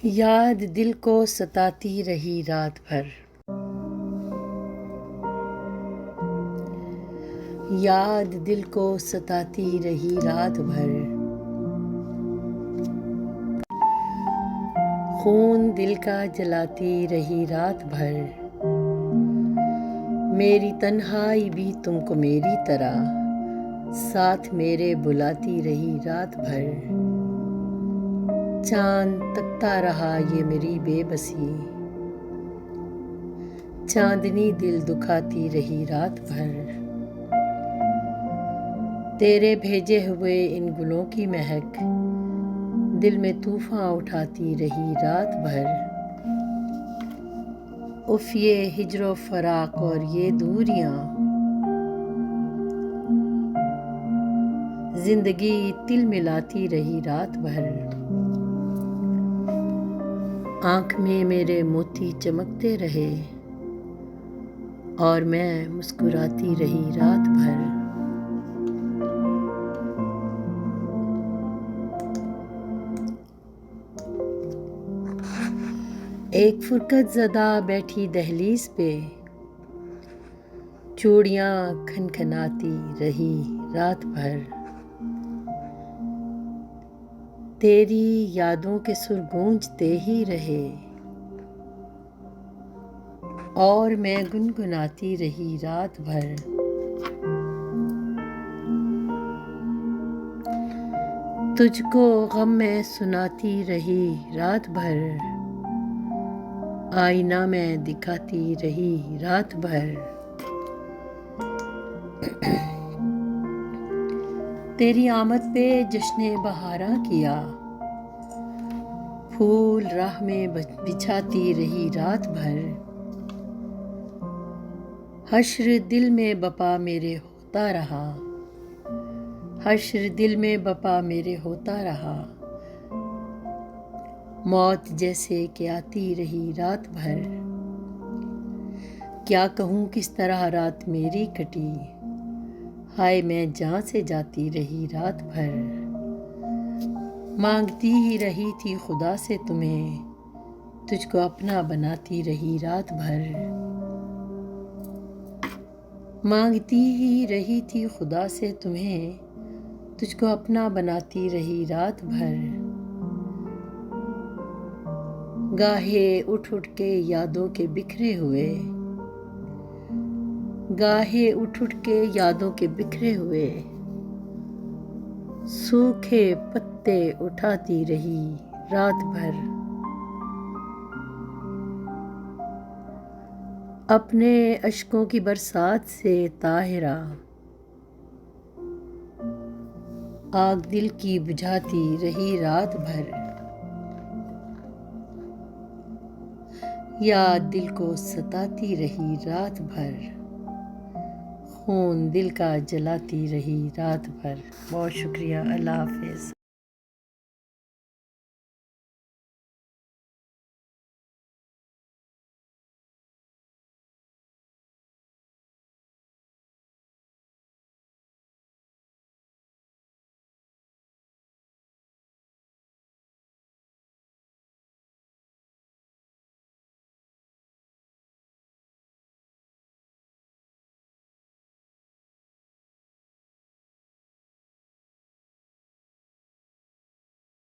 याद दिल को सताती रही रात भर। याद दिल को सताती रही रात भर। खून दिल का जलाती रही रात भर। मेरी तन्हाई भी तुमको मेरी तरह साथ मेरे बुलाती रही रात भर। चांद तकता रहा ये मेरी बेबसी, चांदनी दिल दुखाती रही रात भर। तेरे भेजे हुए इन गुलों की महक दिल में तूफान उठाती रही रात भर। उफ ये हिज्र फराक और ये दूरियां, जिंदगी तिल मिलाती रही रात भर। आँख में मेरे मोती चमकते रहे और मैं मुस्कुराती रही रात भर। एक फुरकत ज़दा बैठी दहलीज पे, चूड़ियाँ खनखनाती रही रात भर। तेरी यादों के सुर गूंजते ही रहे और मैं गुनगुनाती रही रात भर। तुझको गम में सुनाती रही रात भर, आईना में दिखाती रही रात भर। तेरी आमद पे जश्ने बहारा किया, फूल राह में बिछाती रही रात भर। हश्र दिल में बपा मेरे होता रहा, हश्र दिल में बपा मेरे होता रहा। मौत जैसे कि आती रही रात भर। क्या कहूँ किस तरह रात मेरी कटी, हाय मैं जान से जाती रही रात भर। मांगती ही रही थी खुदा से तुम्हें, तुझको अपना बनाती रही रात भर। मांगती ही रही थी खुदा से तुम्हें, तुझको अपना बनाती रही रात भर। गाहे उठ उठ के यादों के बिखरे हुए, गाहे उठ उठ के यादों के बिखरे हुए, सूखे पत्ते उठाती रही रात भर। अपने अश्कों की बरसात से ताहिरा आग दिल की बुझाती रही रात भर। याद दिल को सताती रही रात भर, खून दिल का जलाती रही रात भर। बहुत शुक्रिया। अल्लाह हाफिज़।